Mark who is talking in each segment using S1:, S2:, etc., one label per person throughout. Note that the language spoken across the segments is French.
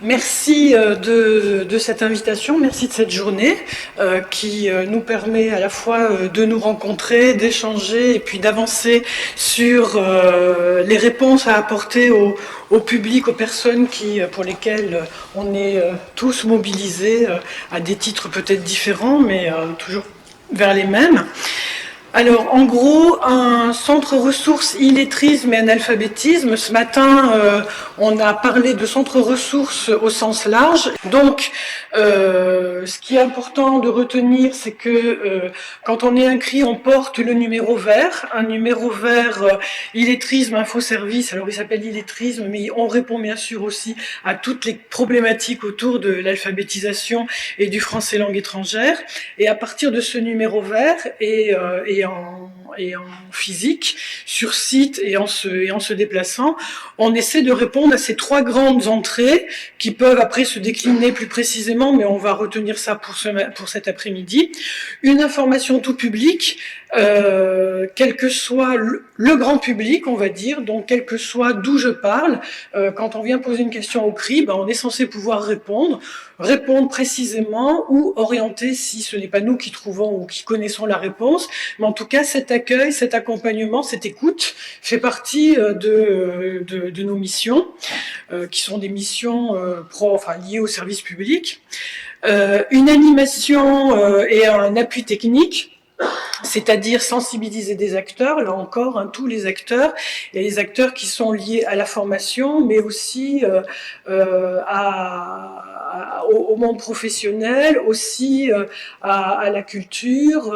S1: Merci de cette invitation, merci de cette journée qui nous permet à la fois de nous rencontrer, d'échanger et puis d'avancer sur les réponses à apporter au public, aux personnes pour lesquelles on est tous mobilisés à des titres peut-être différents, mais toujours vers les mêmes. Alors, en gros, un centre ressources illettrisme et analphabétisme. Ce matin, on a parlé de centre ressources au sens large. Donc, ce qui est important de retenir, c'est que quand on est inscrit, on porte le numéro vert. Un numéro vert illettrisme, infoservice. Alors, il s'appelle illettrisme, mais on répond bien sûr aussi à toutes les problématiques autour de l'alphabétisation et du français langue étrangère. Et à partir de ce numéro vert et en physique, sur site et en se déplaçant, on essaie de répondre à ces trois grandes entrées qui peuvent après se décliner plus précisément, mais on va retenir ça pour cet après-midi. Une information tout public, quel que soit le grand public, on va dire, donc quel que soit d'où je parle, quand on vient poser une question au CRI, on est censé pouvoir répondre précisément ou orienter si ce n'est pas nous qui trouvons ou qui connaissons la réponse. Mais en tout cas, cet accueil, cet accompagnement, cette écoute fait partie de nos missions, qui sont des missions liées au service public. Une animation et un appui technique, c'est-à-dire sensibiliser des acteurs, là encore, tous les acteurs, et les acteurs qui sont liés à la formation, mais aussi au monde professionnel, aussi à la culture,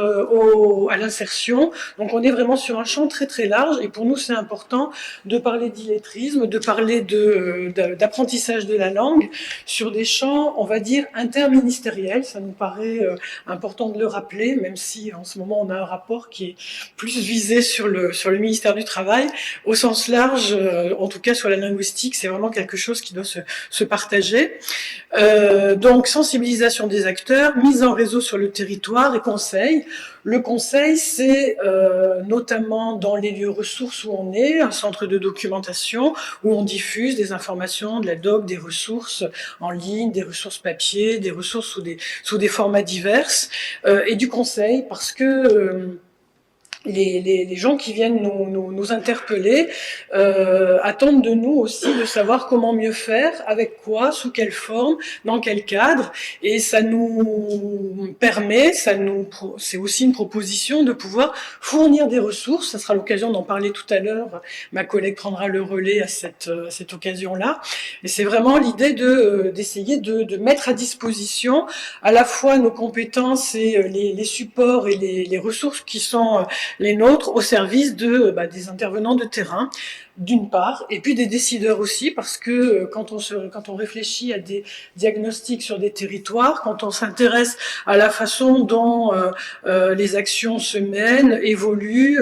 S1: à l'insertion. Donc on est vraiment sur un champ très très large, et pour nous c'est important de parler d'illettrisme, de parler d'apprentissage de la langue, sur des champs, on va dire, interministériels. Ça nous paraît important de le rappeler, même si en ce moment on a un rapport qui est plus visé sur le ministère du Travail. Au sens large, en tout cas sur la linguistique, c'est vraiment quelque chose qui doit se partager. Donc sensibilisation des acteurs, mise en réseau sur le territoire et conseil. Le conseil, c'est notamment dans les lieux ressources où on est, un centre de documentation où on diffuse des informations, de la doc, des ressources en ligne, des ressources papier, des ressources sous des formats divers, et du conseil, parce que les gens qui viennent nous interpeller attendent de nous aussi de savoir comment mieux faire, avec quoi, sous quelle forme, dans quel cadre, et ça nous permet, c'est aussi une proposition de pouvoir fournir des ressources. Ça sera l'occasion d'en parler tout à l'heure, ma collègue prendra le relais à cette occasion-là, et c'est vraiment l'idée d'essayer de mettre à disposition à la fois nos compétences et les supports et les ressources qui sont les nôtres au service des intervenants de terrain, d'une part, et puis des décideurs aussi, parce que quand on réfléchit à des diagnostics sur des territoires, quand on s'intéresse à la façon dont les actions se mènent, évoluent,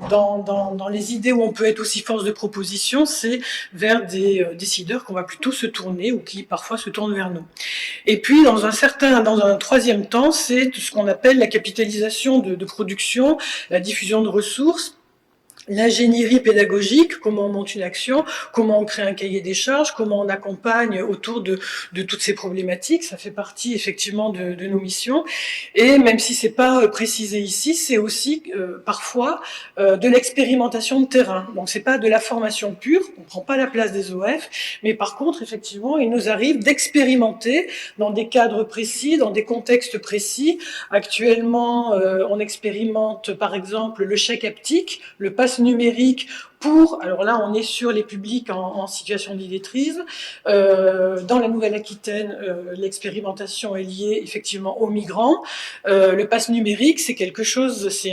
S1: dans les idées où on peut être aussi force de proposition, c'est vers des décideurs qu'on va plutôt se tourner, ou qui parfois se tournent vers nous. Et puis dans un troisième temps, c'est ce qu'on appelle la capitalisation de production, la diffusion de ressources, l'ingénierie pédagogique, comment on monte une action, comment on crée un cahier des charges, comment on accompagne autour de toutes ces problématiques. Ça fait partie effectivement de nos missions. Et même si c'est pas précisé ici, c'est aussi parfois de l'expérimentation de terrain. Donc c'est pas de la formation pure, on prend pas la place des OF, mais par contre effectivement il nous arrive d'expérimenter dans des cadres précis, dans des contextes précis. Actuellement on expérimente par exemple le chèque haptique, le pass numérique alors là on est sur les publics en situation d'illettrisme. Dans la Nouvelle-Aquitaine, l'expérimentation est liée effectivement aux migrants. Le pass numérique, c'est quelque chose, c'est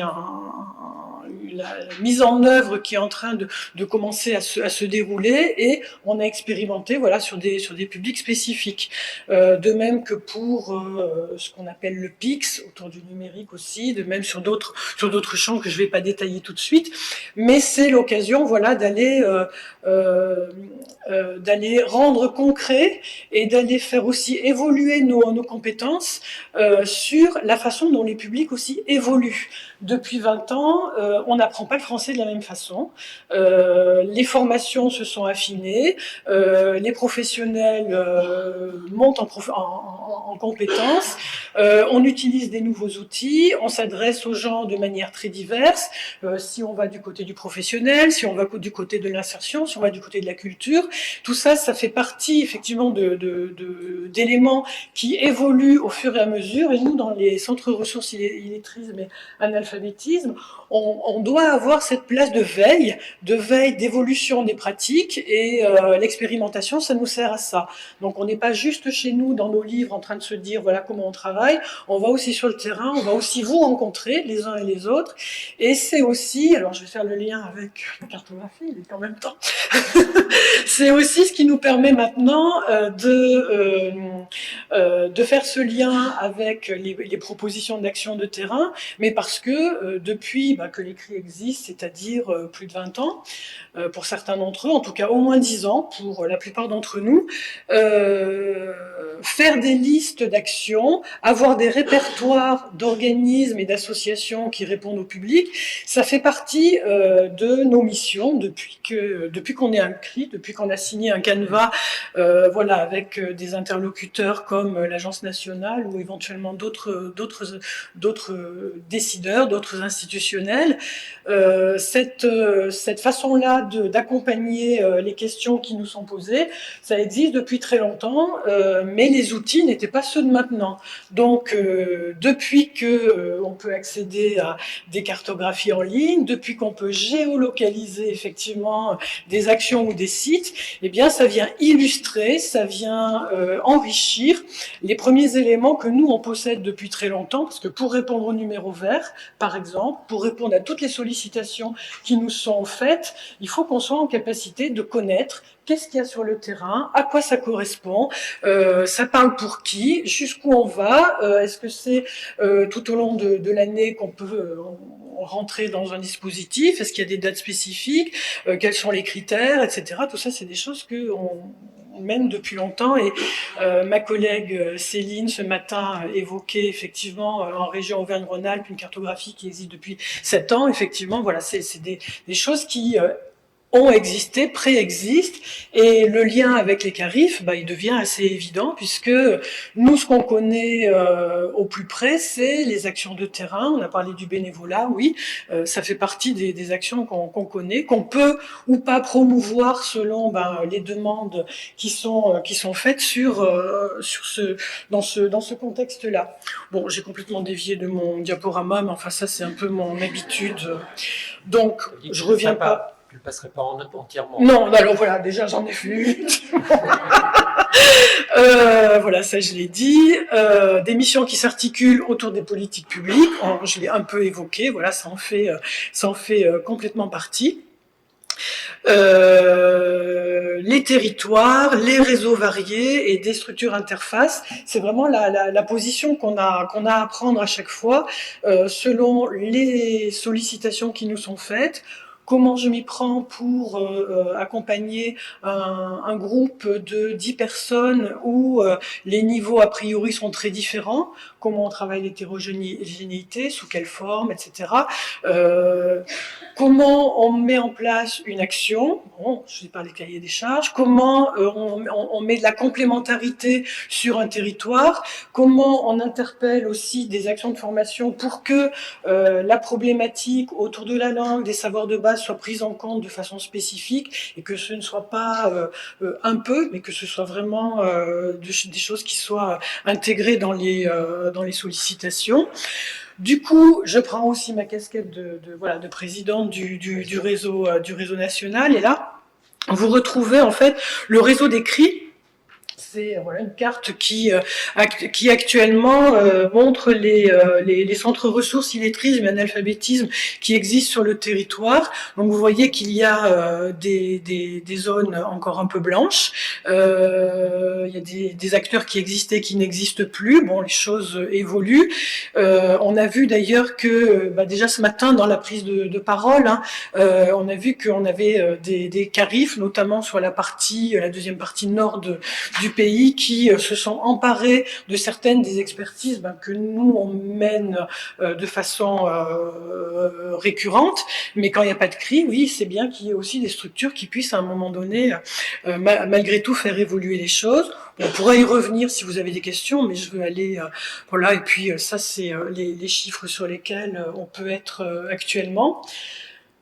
S1: la mise en œuvre qui est en train de commencer à se dérouler, et on a expérimenté sur des publics spécifiques. De même que pour ce qu'on appelle le PIX, autour du numérique aussi, de même sur d'autres champs que je ne vais pas détailler tout de suite, mais c'est l'occasion d'aller d'aller rendre concret et d'aller faire aussi évoluer nos compétences sur la façon dont les publics aussi évoluent. Depuis 20 ans, on n'apprend pas le français de la même façon. Les formations se sont affinées, les professionnels montent en compétences, on utilise des nouveaux outils, on s'adresse aux gens de manière très diverse. Si on va du côté du professionnel, si on va du côté de l'insertion, si on va du côté de la culture, tout ça, ça fait partie effectivement d'éléments qui évoluent au fur et à mesure. Et nous, dans les centres ressources illettrisme et analphabétisme, on doit avoir cette place de veille, d'évolution des pratiques, et l'expérimentation, ça nous sert à ça. Donc on n'est pas juste chez nous dans nos livres en train de se dire voilà comment on travaille, on va aussi sur le terrain, on va aussi vous rencontrer les uns et les autres, et c'est aussi, alors je vais faire le lien avec la cartographie en même temps, c'est aussi ce qui nous permet maintenant de faire ce lien avec les propositions d'action de terrain, mais parce que depuis que l'écrit existe, c'est-à-dire plus de 20 ans, pour certains d'entre eux, en tout cas au moins 10 ans pour la plupart d'entre nous, faire des listes d'actions, avoir des répertoires d'organismes et d'associations qui répondent au public, ça fait partie de nos missions depuis qu'on est inscrit, depuis qu'on a signé un canevas, voilà, avec des interlocuteurs comme l'Agence nationale ou éventuellement d'autres décideurs, d'autres institutionnels. Cette façon-là d'accompagner les questions qui nous sont posées, ça existe depuis très longtemps, mais les outils n'étaient pas ceux de maintenant. Donc, depuis qu'on peut accéder à des cartographies en ligne, depuis qu'on peut géolocaliser effectivement des actions ou des sites, eh bien, ça vient illustrer, ça vient enrichir les premiers éléments que nous, on possède depuis très longtemps, parce que pour répondre au numéro vert, par exemple, pour répondre à toutes les sollicitations qui nous sont faites, il faut qu'on soit en capacité de connaître qu'est-ce qu'il y a sur le terrain, à quoi ça correspond, ça parle pour qui, jusqu'où on va, est-ce que c'est tout au long de l'année qu'on peut rentrer dans un dispositif, est-ce qu'il y a des dates spécifiques, quels sont les critères, etc. Tout ça, c'est des choses que on mène depuis longtemps, et ma collègue Céline ce matin évoquait effectivement en région Auvergne-Rhône-Alpes une cartographie qui existe depuis 7 ans. Effectivement, voilà, c'est des choses qui ont existé, préexistent, et le lien avec les CARIF, il devient assez évident, puisque nous, ce qu'on connaît au plus près, c'est les actions de terrain. On a parlé du bénévolat, oui, ça fait partie des actions qu'on connaît, qu'on peut ou pas promouvoir selon les demandes qui sont faites dans ce contexte-là. Bon, j'ai complètement dévié de mon diaporama, mais enfin ça, c'est un peu mon habitude. Donc, je reviens pas.
S2: Tu ne le passerais pas entièrement.
S1: Non, alors voilà, déjà j'en ai fait 8. Voilà, ça je l'ai dit. Des missions qui s'articulent autour des politiques publiques, je l'ai un peu évoqué, voilà, ça en fait complètement partie. Les territoires, les réseaux variés et des structures interfaces, c'est vraiment la position qu'on a à prendre à chaque fois, selon les sollicitations qui nous sont faites. Comment je m'y prends pour accompagner un groupe de 10 personnes où les niveaux a priori sont très différents, comment on travaille l'hétérogénéité, sous quelle forme, etc. Comment on met en place une action, bon, je vais parler cahier des charges, comment on met de la complémentarité sur un territoire, comment on interpelle aussi des actions de formation pour que la problématique autour de la langue, des savoirs de base soit prise en compte de façon spécifique, et que ce ne soit pas un peu, mais que ce soit vraiment des choses qui soient intégrées dans les sollicitations. Du coup, je prends aussi ma casquette de présidente du réseau national, et là, vous retrouvez en fait le réseau des CRI. C'est voilà une carte qui actuellement montre les centres ressources illettrisme et analphabétisme qui existent sur le territoire. Donc vous voyez qu'il y a des zones encore un peu blanches. Il y a des acteurs qui existaient, qui n'existent plus. Bon, les choses évoluent. On a vu d'ailleurs que déjà ce matin dans la prise de parole, on a vu qu'on avait des carifs, notamment sur la deuxième partie nord du pays, qui se sont emparés de certaines des expertises que nous on mène de façon récurrente, mais quand il n'y a pas de cri, oui, c'est bien qu'il y ait aussi des structures qui puissent à un moment donné, malgré tout, faire évoluer les choses. On pourrait y revenir si vous avez des questions, mais je veux aller voilà. Et puis ça, c'est les chiffres sur lesquels on peut être actuellement.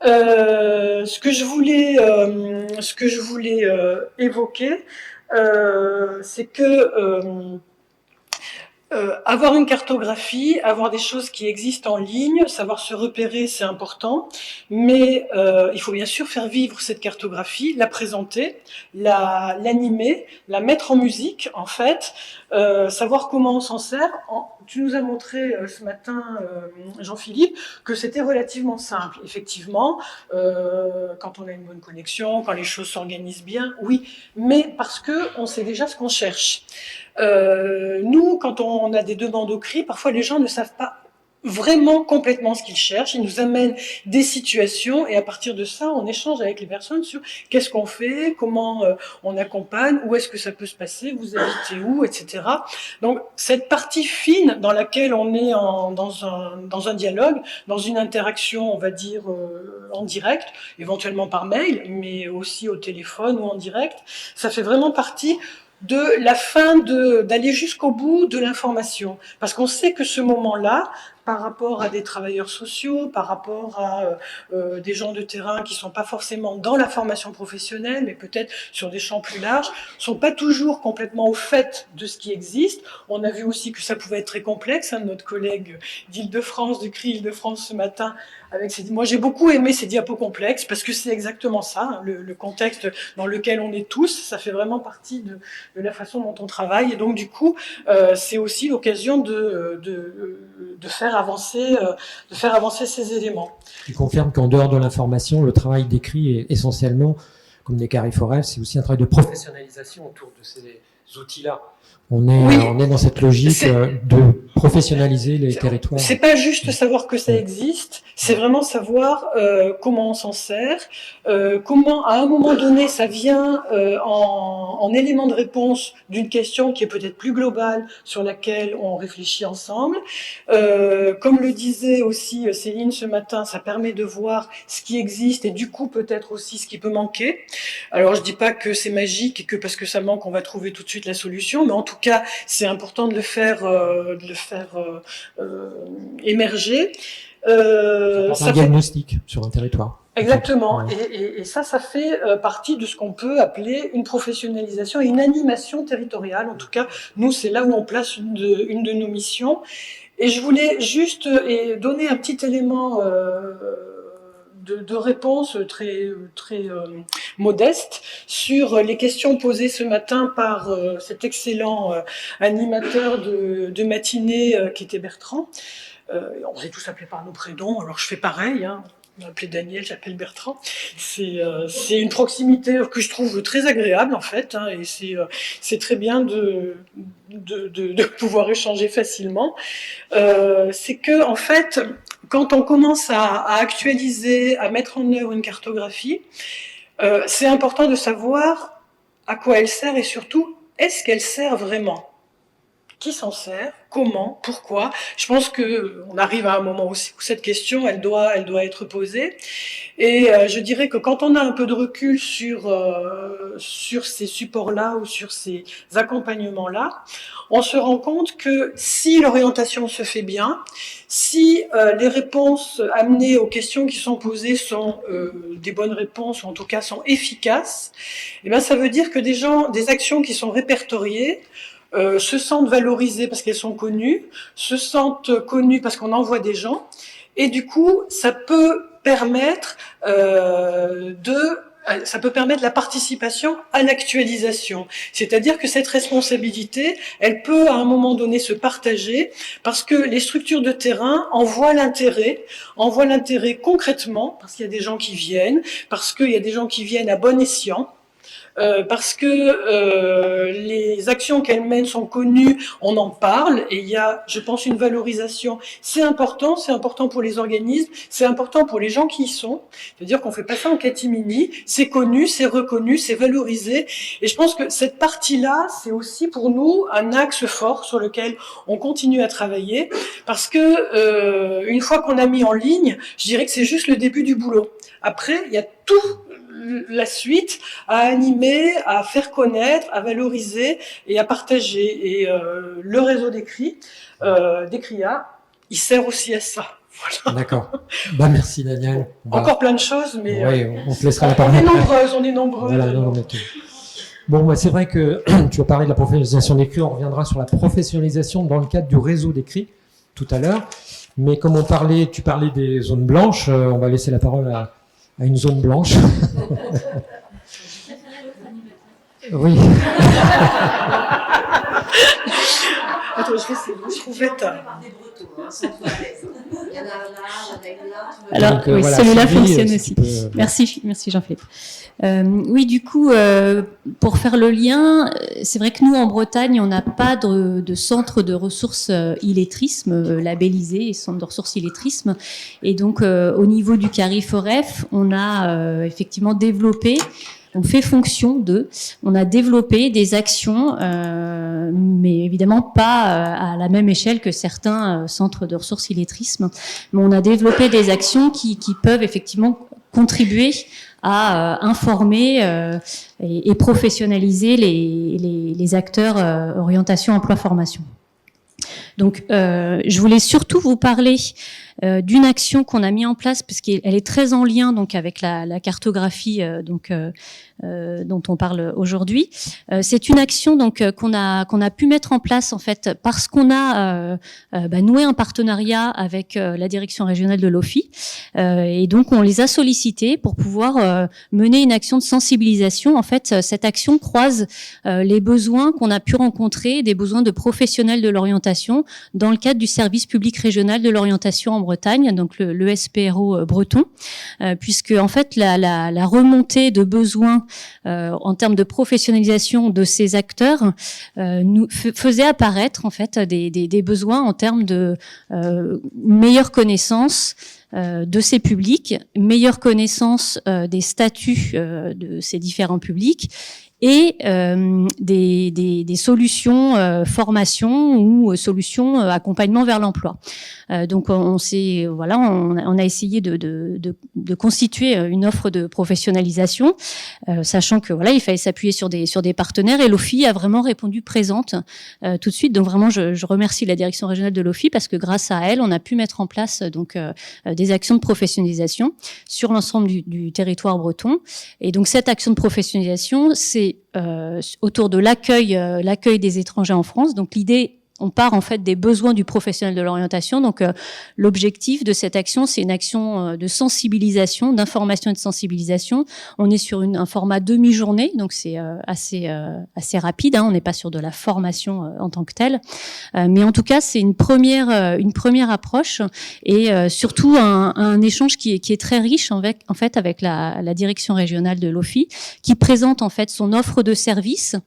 S1: Ce que je voulais évoquer, c'est que avoir une cartographie, avoir des choses qui existent en ligne, savoir se repérer, c'est important, mais il faut bien sûr faire vivre cette cartographie, la présenter, l'animer, la mettre en musique, en fait, savoir comment on s'en sert. Tu nous as montré ce matin, Jean-Philippe, que c'était relativement simple. Effectivement, quand on a une bonne connexion, quand les choses s'organisent bien, oui, mais parce que on sait déjà ce qu'on cherche. Nous, quand on a des demandes au CRI, parfois les gens ne savent pas vraiment complètement ce qu'ils cherchent. Ils nous amènent des situations et à partir de ça, on échange avec les personnes sur qu'est-ce qu'on fait, comment on accompagne, où est-ce que ça peut se passer, vous habitez où, etc. Donc cette partie fine dans laquelle on est dans un dialogue, dans une interaction, on va dire en direct, éventuellement par mail, mais aussi au téléphone ou en direct, ça fait vraiment partie de la fin d'aller jusqu'au bout de l'information. Parce qu'on sait que ce moment-là, par rapport à des travailleurs sociaux, par rapport à des gens de terrain qui sont pas forcément dans la formation professionnelle, mais peut-être sur des champs plus larges, sont pas toujours complètement au fait de ce qui existe. On a vu aussi que ça pouvait être très complexe. Notre collègue d'Île-de-France, du CRI Île-de-France ce matin, moi j'ai beaucoup aimé ces diapos complexes parce que c'est exactement ça, le contexte dans lequel on est tous, ça fait vraiment partie de la façon dont on travaille. Et donc du coup, c'est aussi l'occasion de faire avancer ces éléments.
S3: Tu confirmes qu'en dehors de l'information, le travail d'écrit est essentiellement, comme des Cariforef, c'est aussi un travail de professionnalisation autour de ces outils-là. On est dans cette logique de professionnaliser les territoires.
S1: C'est pas juste savoir que ça existe, c'est vraiment savoir comment on s'en sert, comment à un moment donné ça vient en élément de réponse d'une question qui est peut-être plus globale sur laquelle on réfléchit ensemble. Comme le disait aussi Céline ce matin, ça permet de voir ce qui existe et du coup peut-être aussi ce qui peut manquer. Alors je dis pas que c'est magique et que parce que ça manque on va trouver tout de suite la solution, mais en tout cas c'est important de le faire émerger.
S3: Ça un diagnostic sur un territoire.
S1: Exactement. Et ça fait partie de ce qu'on peut appeler une professionnalisation et une animation territoriale. En tout cas, nous, c'est là où on place une de nos missions. Et je voulais juste donner un petit élément de réponse très modeste sur les questions posées ce matin par cet excellent animateur de matinée qui était Bertrand. On s'est tous appelés par nos prénoms, alors je fais pareil. On m'a appelé Daniel, j'appelle Bertrand. C'est une proximité que je trouve très agréable en fait, et c'est très bien de pouvoir échanger facilement. C'est que en fait, quand on commence à actualiser, à mettre en œuvre une cartographie, c'est important de savoir à quoi elle sert et surtout, est-ce qu'elle sert vraiment ? Qui s'en sert ? Comment ? Pourquoi ? Je pense qu'on arrive à un moment aussi où cette question, elle doit être posée. Et je dirais que quand on a un peu de recul sur ces supports-là ou sur ces accompagnements-là, on se rend compte que si l'orientation se fait bien, si les réponses amenées aux questions qui sont posées sont des bonnes réponses, ou en tout cas sont efficaces, eh bien ça veut dire que des actions qui sont répertoriées, se sentent valorisées parce qu'elles sont connues, se sentent connues parce qu'on envoie des gens, et du coup, ça peut permettre de ça peut permettre la participation à l'actualisation. C'est-à-dire que cette responsabilité, elle peut à un moment donné se partager parce que les structures de terrain en voient l'intérêt concrètement, parce qu'il y a des gens qui viennent, parce qu'il y a des gens qui viennent à bon escient, parce que les actions qu'elles mènent sont connues, on en parle, et il y a, je pense, une valorisation. C'est important pour les organismes, c'est important pour les gens qui y sont. C'est-à-dire qu'on fait pas ça en catimini, c'est connu, c'est reconnu, c'est valorisé, et je pense que cette partie-là, c'est aussi pour nous un axe fort sur lequel on continue à travailler, parce que une fois qu'on a mis en ligne, je dirais que c'est juste le début du boulot. Après, il y a tout la suite à animer, à faire connaître, à valoriser et à partager. Et le réseau d'Écria, il sert aussi à ça.
S3: Voilà. D'accord. Bah, merci Daniel.
S1: Encore plein de choses, mais
S3: oui, on te laissera la parole.
S1: On est nombreux.
S3: Voilà, non, mais bon, bah, c'est vrai que tu as parlé de la professionnalisation d'Écri, on reviendra sur la professionnalisation dans le cadre du réseau d'Écri tout à l'heure. Mais comme tu parlais des zones blanches, on va laisser la parole à une zone blanche. Oui.
S1: Attends, je trouvais
S4: Alors, donc, oui, voilà, celui-là fonctionne aussi. Merci Jean-Philippe. Oui, du coup, pour faire le lien, c'est vrai que nous, en Bretagne, on n'a pas de centre de ressources illettrisme labellisé, centre de ressources illettrisme. Et donc, au niveau du CARIFOREF, on a effectivement développé, on fait fonction on a développé des actions, mais évidemment pas à la même échelle que certains centres de ressources illettrisme. Mais on a développé des actions qui peuvent effectivement contribuer à informer et professionnaliser les acteurs orientation, emploi, formation. Donc, je voulais surtout vous parler d'une action qu'on a mis en place parce qu'elle est très en lien donc avec la cartographie dont on parle aujourd'hui. C'est une action donc qu'on a pu mettre en place en fait parce qu'on a noué un partenariat avec la direction régionale de l'OFI et donc on les a sollicités pour pouvoir mener une action de sensibilisation. En fait, cette action croise les besoins qu'on a pu rencontrer, des besoins de professionnels de l'orientation dans le cadre du service public régional de l'orientation en Bretagne, donc le SPRO breton, puisque en fait la remontée de besoins en termes de professionnalisation de ces acteurs nous faisait apparaître en fait des besoins en termes de meilleure connaissance de ces publics, meilleure connaissance des statuts de ces différents publics et des solutions formation ou solutions accompagnement vers l'emploi. Donc on a essayé de constituer une offre de professionnalisation, sachant que il fallait s'appuyer sur des partenaires et l'OFI a vraiment répondu présente tout de suite. Donc vraiment je remercie la direction régionale de l'OFI parce que grâce à elle on a pu mettre en place donc des actions de professionnalisation sur l'ensemble du territoire breton. Et donc cette action de professionnalisation c'est autour de l'accueil des étrangers en France. Donc l'idée, on part en fait des besoins du professionnel de l'orientation. Donc l'objectif de cette action, c'est une action de sensibilisation, d'information et de sensibilisation. On est sur un format demi-journée, donc c'est assez rapide. On n'est pas sur de la formation en tant que telle, mais en tout cas c'est une première approche et surtout un échange qui est très riche avec la direction régionale de l'OFI, qui présente en fait son offre de services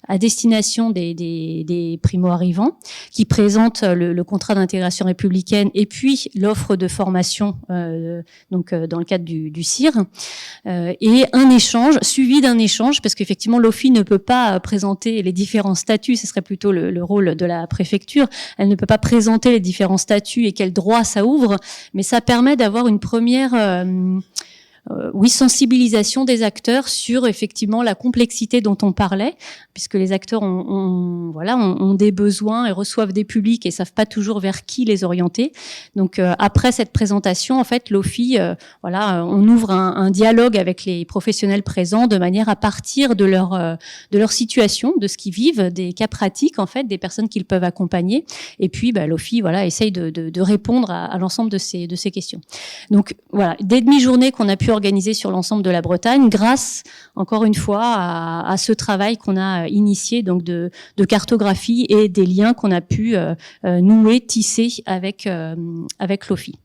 S4: à destination des primo-arrivants, qui présente le contrat d'intégration républicaine et puis l'offre de formation donc dans le cadre du CIR et un échange suivi d'un échange parce qu'effectivement l'OFI ne peut pas présenter les différents statuts, ce serait plutôt le rôle de la préfecture, elle ne peut pas présenter les différents statuts et quels droits ça ouvre, mais ça permet d'avoir une première sensibilisation des acteurs sur effectivement la complexité dont on parlait, puisque les acteurs ont des besoins et reçoivent des publics et savent pas toujours vers qui les orienter. Donc après cette présentation, en fait, l'OFI, on ouvre un dialogue avec les professionnels présents de manière à partir de leur situation, de ce qu'ils vivent, des cas pratiques en fait, des personnes qu'ils peuvent accompagner. Et puis l'OFI essaye de répondre à l'ensemble de ces questions. Donc voilà, des demi-journées qu'on a pu pu organiser sur l'ensemble de la Bretagne, grâce, encore une fois, à ce travail qu'on a initié, donc de cartographie et des liens qu'on a pu nouer, tisser avec l'OFI.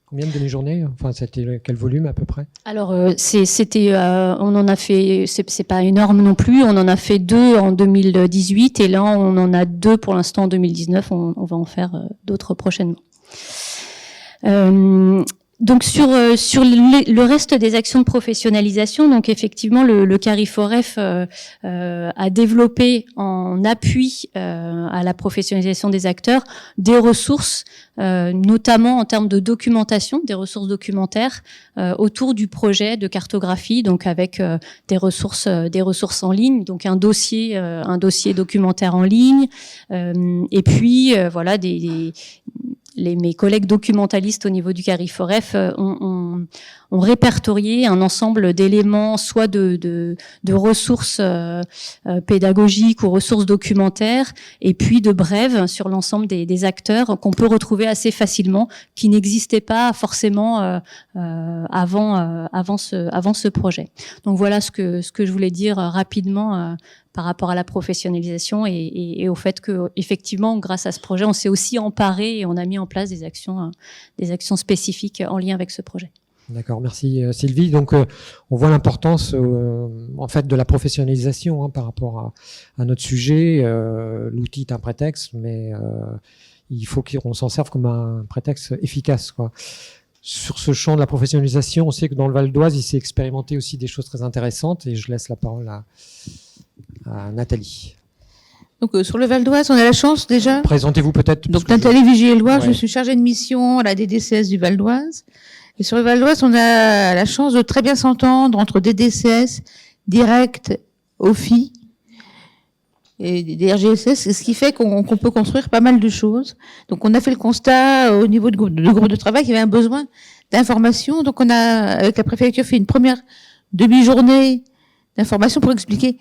S3: Combien de demi-journées? Enfin, c'était quel volume à peu près?
S4: Alors, on en a fait, c'est pas énorme non plus. On en a fait 2 en 2018 et là, on en a 2 pour l'instant en 2019. On va en faire d'autres prochainement. Donc sur le reste des actions de professionnalisation, donc effectivement le CARIFOREF a développé en appui à la professionnalisation des acteurs des ressources, notamment en termes de documentation, des ressources documentaires autour du projet de cartographie, donc avec des ressources en ligne, donc un dossier documentaire en ligne, et puis voilà mes collègues documentalistes au niveau du CARIFOREF ont répertorié un ensemble d'éléments, soit de ressources pédagogiques ou ressources documentaires, et puis de brèves sur l'ensemble des acteurs qu'on peut retrouver assez facilement, qui n'existaient pas forcément avant ce projet. Donc voilà ce que je voulais dire rapidement par rapport à la professionnalisation et au fait que effectivement, grâce à ce projet, on s'est aussi emparé et on a mis en place des actions spécifiques en lien avec ce projet.
S3: D'accord, merci Sylvie. Donc on voit l'importance en fait de la professionnalisation par rapport à notre sujet. L'outil est un prétexte, mais il faut qu'on s'en serve comme un prétexte efficace, quoi. Sur ce champ de la professionnalisation, on sait que dans le Val d'Oise, il s'est expérimenté aussi des choses très intéressantes et je laisse la parole à Nathalie.
S5: Donc sur le Val d'Oise, on a la chance déjà.
S3: Présentez-vous peut-être.
S5: Donc Nathalie Vigier-Loire, je suis chargée de mission à la DDCS du Val d'Oise. Et sur le Val d'Oise, on a la chance de très bien s'entendre entre DDCS, Direct, OFI et des RGSS, ce qui fait qu'on peut construire pas mal de choses. Donc on a fait le constat au niveau de groupe de travail qu'il y avait un besoin d'information. Donc on a, avec la préfecture, fait une première demi-journée d'information pour expliquer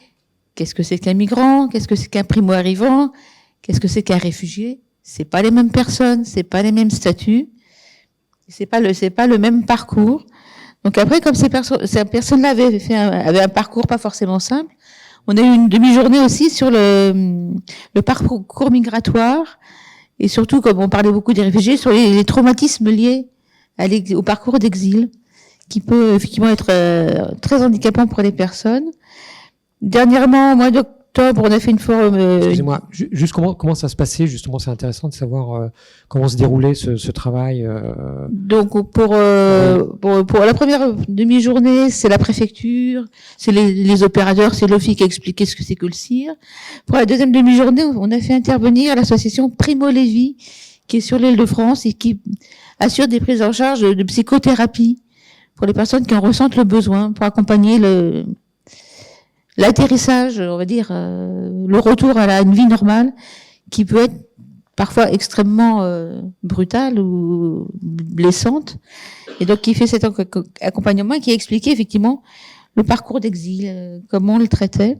S5: qu'est-ce que c'est qu'un migrant, qu'est-ce que c'est qu'un primo-arrivant, qu'est-ce que c'est qu'un réfugié. C'est pas les mêmes personnes, c'est pas les mêmes statuts, c'est pas le même parcours. Donc après, comme ces personnes-là avaient un parcours pas forcément simple, on a eu une demi-journée aussi sur le parcours migratoire et surtout, comme on parlait beaucoup des réfugiés, sur les traumatismes liés au parcours d'exil, qui peut effectivement être très handicapant pour les personnes. Dernièrement, au mois d'octobre, on a fait une forum.
S3: Excusez-moi, juste comment ça se passait, justement, c'est intéressant de savoir comment se déroulait ce travail.
S5: Donc pour la première demi-journée, c'est la préfecture, c'est les opérateurs, c'est l'OFI qui a expliqué ce que c'est que le CIR. Pour la deuxième demi-journée, on a fait intervenir l'association Primo Levi, qui est sur l'Île-de-France et qui assure des prises en charge de psychothérapie pour les personnes qui en ressentent le besoin, pour accompagner l'atterrissage, on va dire, le retour à une vie normale, qui peut être parfois extrêmement brutale ou blessante. Et donc, qui fait cet accompagnement, qui a expliqué effectivement le parcours d'exil, comment on le traitait.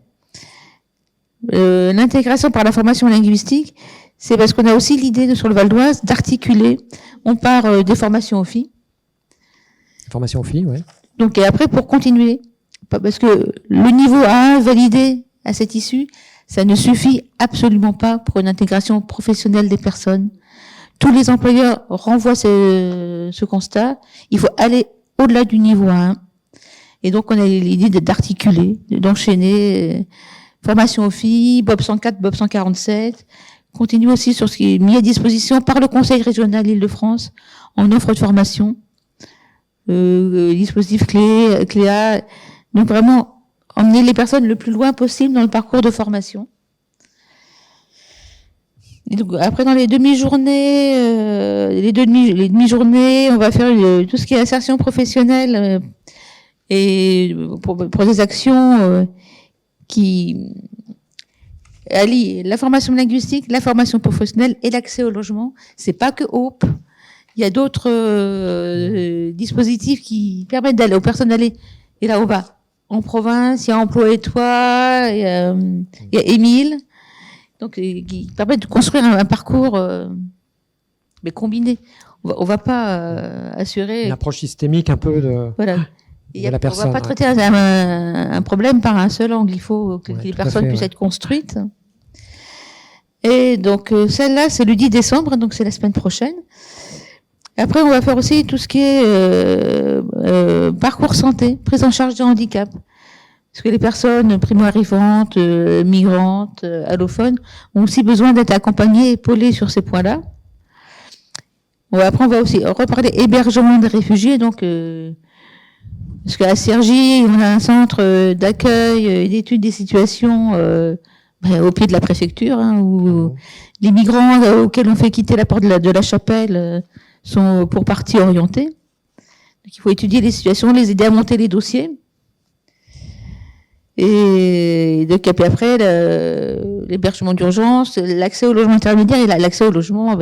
S5: L'intégration par la formation linguistique, c'est parce qu'on a aussi l'idée sur le Val d'Oise d'articuler. On part des formations aux filles.
S3: Formation aux filles, oui.
S5: Donc, et après, pour continuer, parce que le niveau A1 validé à cette issue, ça ne suffit absolument pas pour une intégration professionnelle des personnes. Tous les employeurs renvoient ce constat. Il faut aller au-delà du niveau A1. Et donc, on a l'idée d'articuler, d'enchaîner formation aux filles, Bob 104, Bob 147. Continue aussi sur ce qui est mis à disposition par le Conseil régional Île-de-France en offre de formation. Dispositif Cléa. Donc vraiment, emmener les personnes le plus loin possible dans le parcours de formation. Et donc, après, dans les demi-journées, on va faire tout ce qui est insertion professionnelle et pour des actions qui allient la formation linguistique, la formation professionnelle et l'accès au logement. C'est pas que Hope. Il y a d'autres dispositifs qui permettent aux personnes d'aller. Et là, on va en province, il y a Emploi et Toi, il y a Émile, donc qui permettent de construire un parcours mais combiné. On va pas assurer
S3: une approche systémique un peu de.
S5: Voilà.
S3: de la personne.
S5: On ne va pas traiter un problème par un seul angle. Il faut que les personnes puissent être construites. Et donc, celle-là, c'est le 10 décembre, donc c'est la semaine prochaine. Après, on va faire aussi tout ce qui est parcours santé, prise en charge du handicap. Parce que les personnes primo-arrivantes, migrantes, allophones, ont aussi besoin d'être accompagnées, épaulées sur ces points-là. Après, on va aussi reparler hébergement des réfugiés. Donc, parce qu'à Cergy, on a un centre d'accueil et d'études des situations au pied de la préfecture, où les migrants auxquels on fait quitter la porte de la chapelle sont pour partie orientés. Donc, il faut étudier les situations, les aider à monter les dossiers. Et donc après, l'hébergement d'urgence, l'accès au logement intermédiaire et l'accès au logement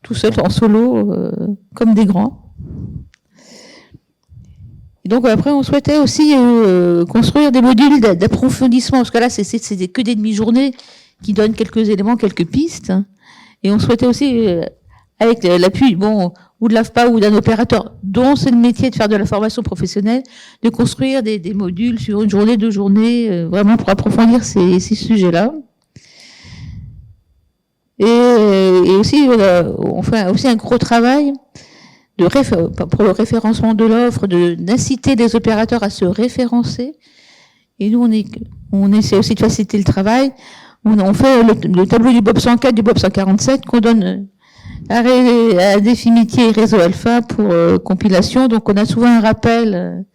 S5: tout seul, en solo, comme des grands. Et donc après, on souhaitait aussi construire des modules d'approfondissement, parce que là, c'est que des demi-journées qui donnent quelques éléments, quelques pistes. Et on souhaitait aussi, avec l'appui, ou de l'AFPA ou d'un opérateur dont c'est le métier de faire de la formation professionnelle, de construire des modules sur une journée, 2 journées, vraiment pour approfondir ces sujets-là. Et aussi, on fait aussi un gros travail pour le référencement de l'offre, d'inciter les opérateurs à se référencer. Et nous, on essaie aussi de faciliter le travail. On fait le tableau du BOP 104, du BOP 147 qu'on donne à Défimitié et Réseau Alpha pour compilation. Donc, on a souvent un rappel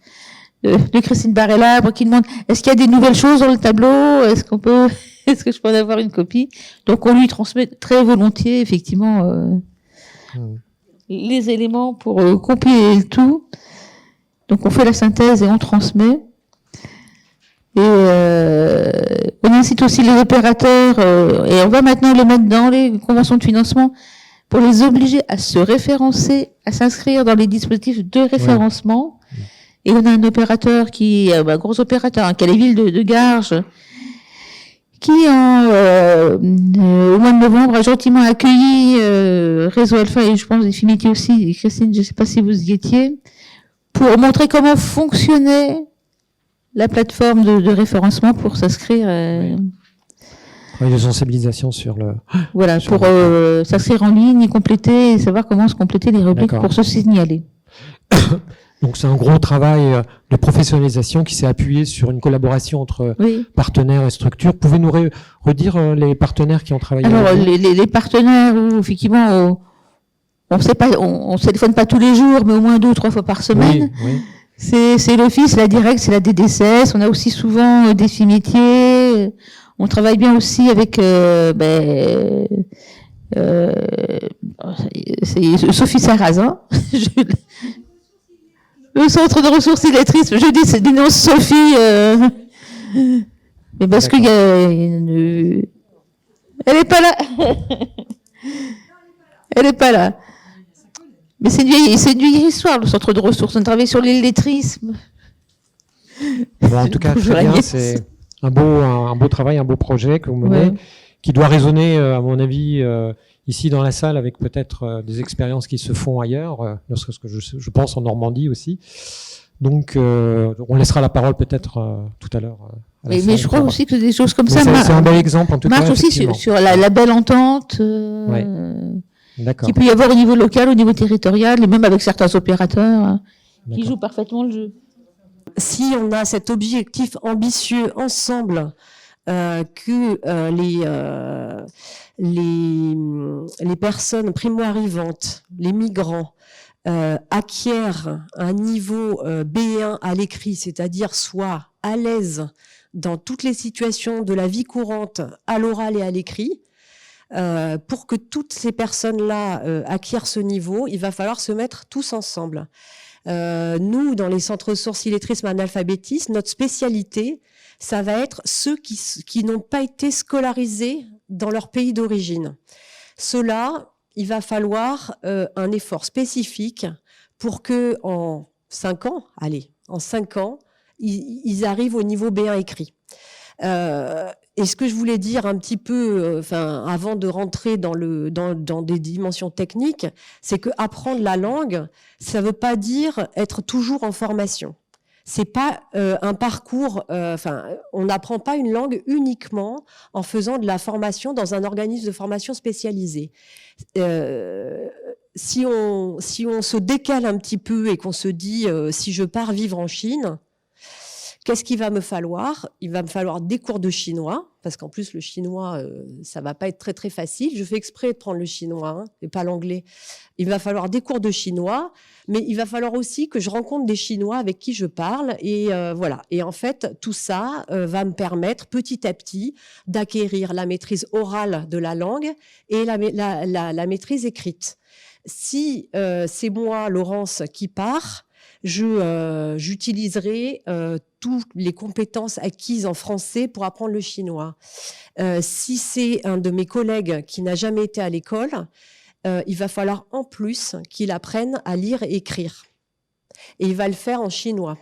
S5: de Christine Barrelabre qui demande est-ce qu'il y a des nouvelles choses dans le tableau ? Est-ce que je peux en avoir une copie ? Donc, on lui transmet très volontiers, effectivement, les éléments pour compiler le tout. Donc, on fait la synthèse et on transmet. Et on incite aussi les opérateurs, et on va maintenant les mettre dans les conventions de financement pour les obliger à se référencer, à s'inscrire dans les dispositifs de référencement. Ouais. Et on a un opérateur un gros opérateur, qui a les villes de Garges, qui au mois de novembre a gentiment accueilli Réseau Alpha et je pense Défimitié aussi, et Christine, je ne sais pas si vous y étiez, pour montrer comment fonctionnait la plateforme de référencement pour s'inscrire.
S3: De sensibilisation sur le.
S5: Voilà, pour s'inscrire en ligne, y compléter et savoir comment se compléter les rubriques pour se signaler.
S3: Donc c'est un gros travail de professionnalisation qui s'est appuyé sur une collaboration entre partenaires et structures. Pouvez-nous redire les partenaires qui ont travaillé?
S5: Alors les partenaires où effectivement on sait pas, on se téléphone pas tous les jours, mais au moins 2 ou 3 fois par semaine.
S3: Oui.
S5: C'est l'Office, la Direct, c'est la DDCS. On a aussi souvent des métiers. On travaille bien aussi avec c'est Sophie Sarrazin. Le centre de ressources illettrices. Je dis c'est dénonce Sophie. Mais parce qu'il y a elle est pas là. Elle est pas là. Mais c'est une vieille histoire, le centre de ressources. On travaille sur l'illettrisme.
S3: Bon, en tout cas, très bien. C'est un beau travail, un beau projet que vous menez, qui doit résonner, à mon avis, ici dans la salle, avec peut-être des expériences qui se font ailleurs, ne serait-ce que je pense en Normandie aussi. Donc, on laissera la parole peut-être tout à l'heure.
S5: Mais je crois aussi que des choses comme ça
S3: c'est un bel exemple, en tout cas.
S5: Marche aussi sur la belle entente. Qu'il peut y avoir au niveau local, au niveau territorial, et même avec certains opérateurs qui jouent parfaitement le jeu.
S6: Si on a cet objectif ambitieux ensemble, que les personnes primo-arrivantes, les migrants, acquièrent un niveau B1 à l'écrit, c'est-à-dire soient à l'aise dans toutes les situations de la vie courante, à l'oral et à l'écrit, pour que toutes ces personnes-là acquièrent ce niveau, il va falloir se mettre tous ensemble. Nous, dans les centres ressources illettrisme analphabétisme, notre spécialité, ça va être ceux qui n'ont pas été scolarisés dans leur pays d'origine. Ceux-là, il va falloir un effort spécifique pour que en 5 ans, ils arrivent au niveau B1 écrit. Et ce que je voulais dire un petit peu, avant de rentrer dans des dimensions techniques, c'est que apprendre la langue, ça veut pas dire être toujours en formation. C'est pas un parcours. On n'apprend pas une langue uniquement en faisant de la formation dans un organisme de formation spécialisé. Si on se décale un petit peu et qu'on se dit si je pars vivre en Chine, qu'est-ce qu'il va me falloir ? Il va me falloir des cours de chinois, parce qu'en plus le chinois, ça va pas être très très facile. Je fais exprès de prendre le chinois et pas l'anglais. Il va falloir des cours de chinois, mais il va falloir aussi que je rencontre des Chinois avec qui je parle. Et voilà. Et en fait, tout ça va me permettre petit à petit d'acquérir la maîtrise orale de la langue et la maîtrise écrite. Si c'est moi, Laurence, qui part, j'utiliserai toutes les compétences acquises en français pour apprendre le chinois. Si c'est un de mes collègues qui n'a jamais été à l'école, il va falloir en plus qu'il apprenne à lire et écrire. Et il va le faire en chinois.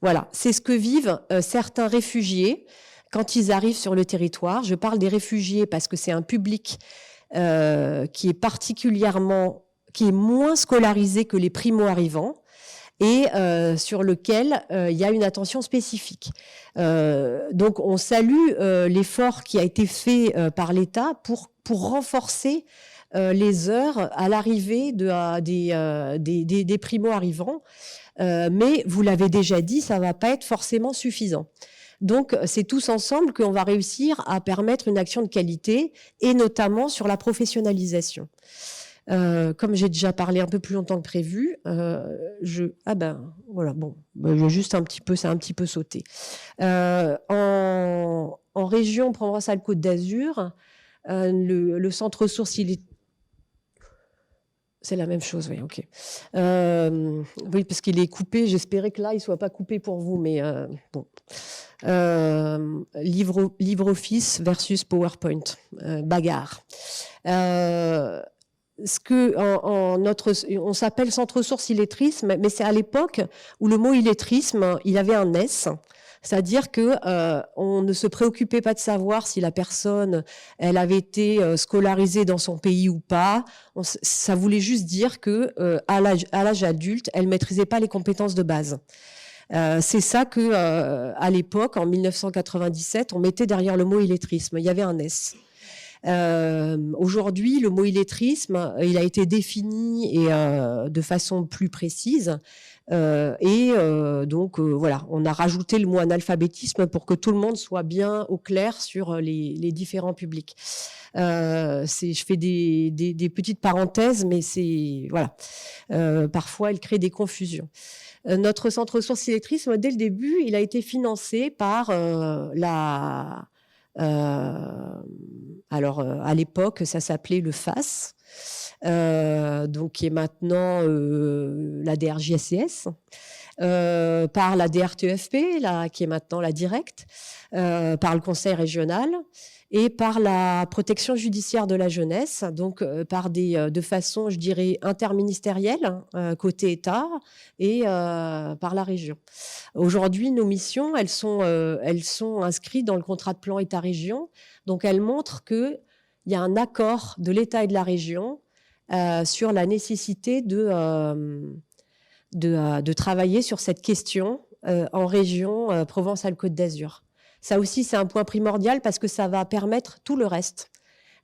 S6: Voilà, c'est ce que vivent certains réfugiés quand ils arrivent sur le territoire. Je parle des réfugiés parce que c'est un public qui est moins scolarisé que les primo-arrivants et sur lequel il y a une attention spécifique. Donc on salue l'effort qui a été fait par l'État pour renforcer les heures à l'arrivée des primo-arrivants. Mais vous l'avez déjà dit, ça va pas être forcément suffisant. Donc, c'est tous ensemble qu'on va réussir à permettre une action de qualité et notamment sur la professionnalisation. Comme j'ai déjà parlé un peu plus longtemps que prévu, j'ai juste un petit peu, ça a un petit peu sauté. En région Provence-Alpes-Côte d'Azur, le centre ressources, c'est la même chose, oui, ok. Oui, parce qu'il est coupé. J'espérais que là, il soit pas coupé pour vous, mais bon. LibreOffice versus PowerPoint, bagarre. On s'appelle centre ressources illettrisme, mais c'est à l'époque où le mot illettrisme, il avait un S. C'est-à-dire que on ne se préoccupait pas de savoir si la personne, elle avait été scolarisée dans son pays ou pas. Ça voulait juste dire que à l'âge adulte, elle maîtrisait pas les compétences de base. C'est ça que à l'époque, en 1997, on mettait derrière le mot illettrisme. Il y avait un S. Aujourd'hui, le mot illettrisme, il a été défini et de façon plus précise. Voilà, on a rajouté le mot analphabétisme pour que tout le monde soit bien au clair sur les différents publics. Je fais des petites parenthèses, mais c'est voilà. Parfois, elle crée des confusions. Notre centre ressources illettrisme, dès le début, il a été financé par à l'époque, ça s'appelait le FAS. Donc qui est maintenant la DRJSCS, par la DRTEFP, qui est maintenant la Directe, par le Conseil régional et par la protection judiciaire de la jeunesse, donc par de façon, je dirais, interministérielle, côté État, et par la région. Aujourd'hui, nos missions, elles sont inscrites dans le contrat de plan État-région, donc elles montrent qu'il y a un accord de l'État et de la région sur la nécessité de travailler sur cette question en région Provence-Alpes-Côte d'Azur. Ça aussi, c'est un point primordial parce que ça va permettre tout le reste.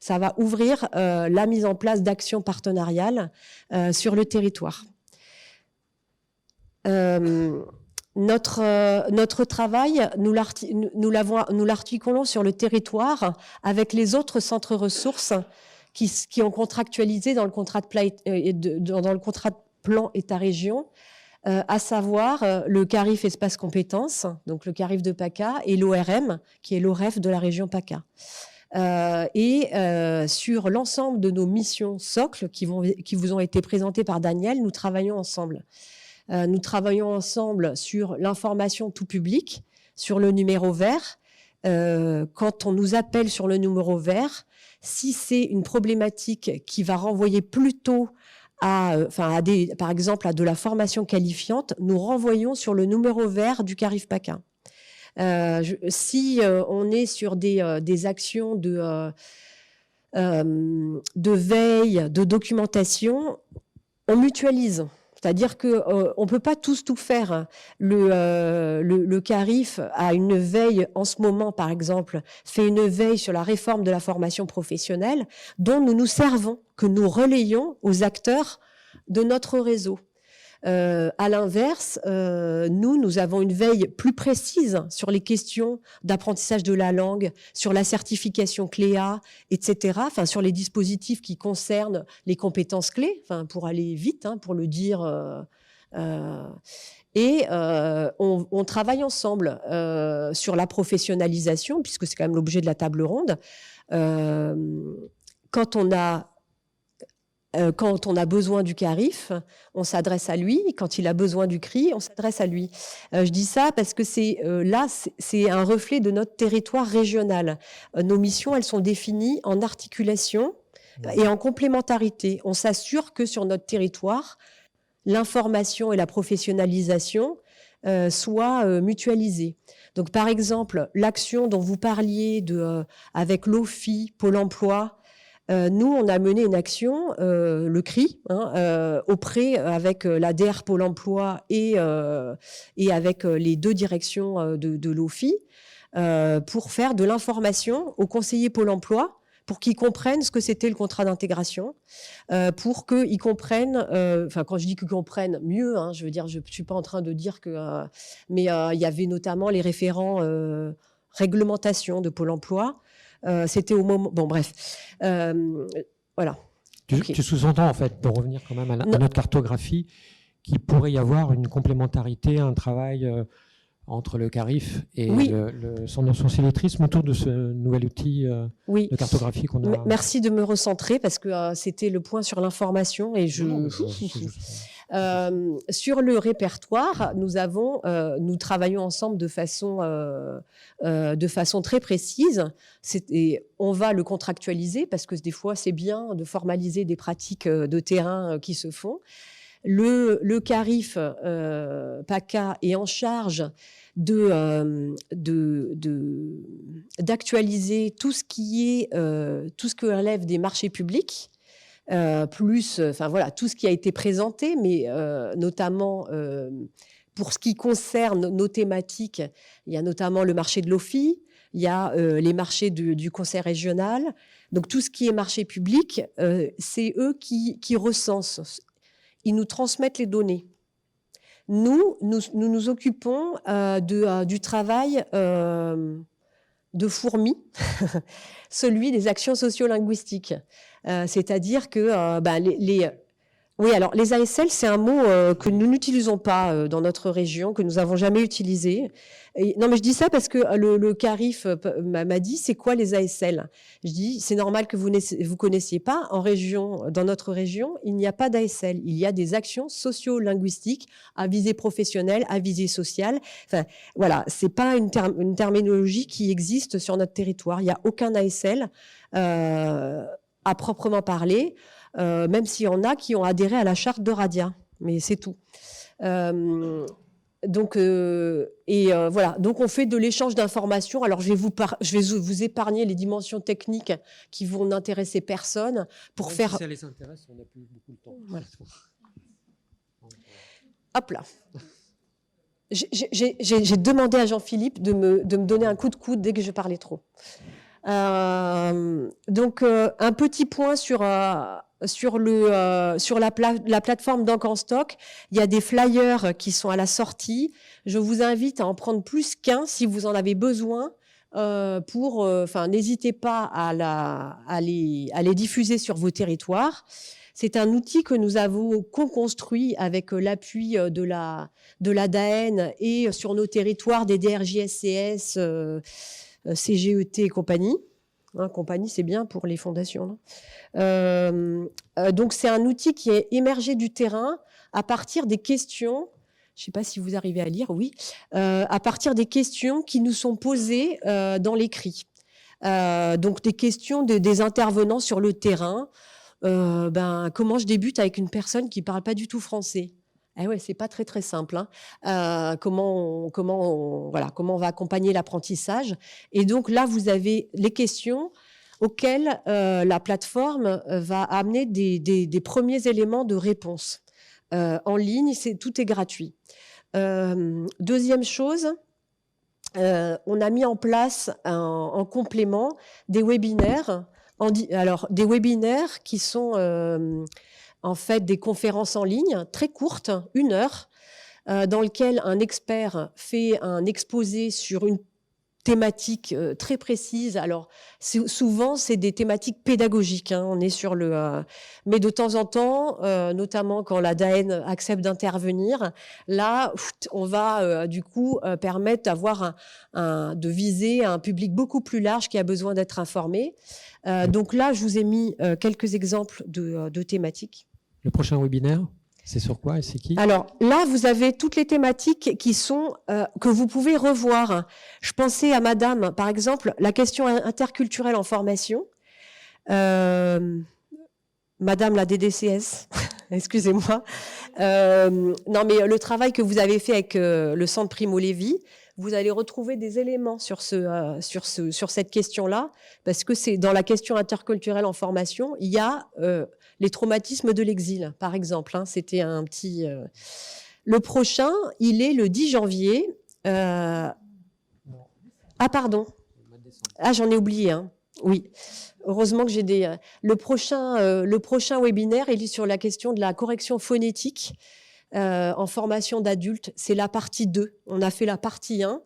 S6: Ça va ouvrir la mise en place d'actions partenariales sur le territoire. Notre travail, nous l'articulons sur le territoire avec les autres centres ressources qui ont contractualisé dans le contrat de plan État-région, à savoir le CARIF Espace Compétences, donc le CARIF de PACA, et l'ORM, qui est l'OREF de la région PACA. Sur l'ensemble de nos missions socles qui vous ont été présentées par Daniel, nous travaillons ensemble. Nous travaillons ensemble sur l'information tout public, sur le numéro vert. Quand on nous appelle sur le numéro vert, si c'est une problématique qui va renvoyer plutôt par exemple à de la formation qualifiante, nous renvoyons sur le numéro vert du CARIF PACA. Si on est sur des actions de veille, de documentation, on mutualise. C'est-à-dire que on peut pas tous tout faire. Le CARIF a une veille en ce moment, par exemple, fait une veille sur la réforme de la formation professionnelle, dont nous nous servons, que nous relayons aux acteurs de notre réseau. À l'inverse, nous avons une veille plus précise sur les questions d'apprentissage de la langue, sur la certification CLEA, etc. Enfin, sur les dispositifs qui concernent les compétences clés. Enfin, pour aller vite, pour le dire. On travaille ensemble sur la professionnalisation, puisque c'est quand même l'objet de la table ronde. Quand on a besoin du CARIF, on s'adresse à lui. Quand il a besoin du CRI, on s'adresse à lui. Je dis ça parce que c'est un reflet de notre territoire régional. Nos missions, elles sont définies en articulation et en complémentarité. On s'assure que sur notre territoire, l'information et la professionnalisation soient mutualisées. Donc, par exemple, l'action dont vous parliez avec l'OFI, Pôle emploi, nous, on a mené une action, le CRI, auprès avec la DR Pôle emploi et avec les 2 directions de l'OFI, pour faire de l'information aux conseillers Pôle emploi, pour qu'ils comprennent ce que c'était le contrat d'intégration, pour qu'ils comprennent, quand je dis qu'ils comprennent mieux, je veux dire, je suis pas en train de dire que, mais il y avait notamment les référents réglementation de Pôle emploi. C'était au moment. Bon, bref. Voilà.
S3: Tu sous-entends, en fait, pour revenir quand même à notre cartographie, qu'il pourrait y avoir une complémentarité, un travail entre le CARIF et son illettrisme autour de ce nouvel outil de cartographie qu'on a.
S6: Merci de me recentrer parce que c'était le point sur l'information et sur le répertoire, nous travaillons ensemble de façon très précise. Et on va le contractualiser parce que des fois c'est bien de formaliser des pratiques de terrain qui se font. Le CARIF PACA est en charge d'actualiser tout ce que relève des marchés publics, tout ce qui a été présenté, mais notamment pour ce qui concerne nos thématiques, il y a notamment le marché de l'OFI, il y a les marchés du conseil régional. Donc tout ce qui est marché public, c'est eux qui recensent. Ils nous transmettent les données. Nous nous occupons du travail de fourmi, celui des actions socio-linguistiques. C'est-à-dire que oui, alors les ASL, c'est un mot que nous n'utilisons pas dans notre région, que nous n'avons jamais utilisé. Non, mais je dis ça parce que le CARIF m'a dit, c'est quoi les ASL? Je dis, c'est normal que vous connaissiez pas. Dans notre région, il n'y a pas d'ASL. Il y a des actions socio-linguistiques à visée professionnelle, à visée sociale. Enfin, voilà, c'est pas une terminologie qui existe sur notre territoire. Il n'y a aucun ASL à proprement parler. Même s'il y en a qui ont adhéré à la charte de Radia, mais c'est tout. Voilà. Donc on fait de l'échange d'informations. Alors je vais vous épargner les dimensions techniques qui vont n'intéresser personne pour faire.
S3: Si ça les intéresse, on n'a plus beaucoup de temps.
S6: Voilà. Hop là. J'ai demandé à Jean-Philippe de me donner un coup de coude dès que je parlais trop. Donc un petit point sur la plateforme d'Encanstock. Il y a des flyers qui sont à la sortie. Je vous invite à en prendre plus qu'un si vous en avez besoin. N'hésitez pas à les diffuser sur vos territoires. C'est un outil que nous avons co-construit avec l'appui de la DAEN et sur nos territoires des DRJSCS, CGET et compagnie. Compagnie, c'est bien pour les fondations. Donc, c'est un outil qui est émergé du terrain à partir des questions. Je ne sais pas si vous arrivez à lire, oui. À partir des questions qui nous sont posées dans l'écrit. Donc, des questions des intervenants sur le terrain. Comment je débute avec une personne qui parle pas du tout français? Eh ouais, c'est pas très très simple. Hein. Comment on va accompagner l'apprentissage. Et donc là, vous avez les questions auxquelles la plateforme va amener des premiers éléments de réponse. En ligne, tout est gratuit. Deuxième chose, on a mis en place en complément des webinaires. Alors, des webinaires qui sont en fait des conférences en ligne très courtes, 1 heure, dans lequel un expert fait un exposé sur une thématique très précise. Alors, souvent, c'est des thématiques pédagogiques. Hein, on est sur mais de temps en temps, notamment quand la DAEN accepte d'intervenir, là, on va du coup permettre d'avoir de viser un public beaucoup plus large qui a besoin d'être informé. Donc là, je vous ai mis quelques exemples de thématiques.
S3: Le prochain webinaire, c'est sur quoi et c'est qui?
S6: Alors là, vous avez toutes les thématiques qui sont que vous pouvez revoir. Je pensais à Madame, par exemple, la question interculturelle en formation. Madame la DDCS, excusez-moi. Non, mais le travail que vous avez fait avec le Centre Primo Levi, vous allez retrouver des éléments sur cette question-là, parce que c'est dans la question interculturelle en formation, il y a les traumatismes de l'exil, par exemple. Hein, c'était un petit. Le prochain, il est le 10 janvier. Ah pardon. Ah, j'en ai oublié. Hein. Oui. Heureusement que j'ai des. Le prochain webinaire, il est sur la question de la correction phonétique. En formation d'adultes, c'est la partie 2. On a fait la partie 1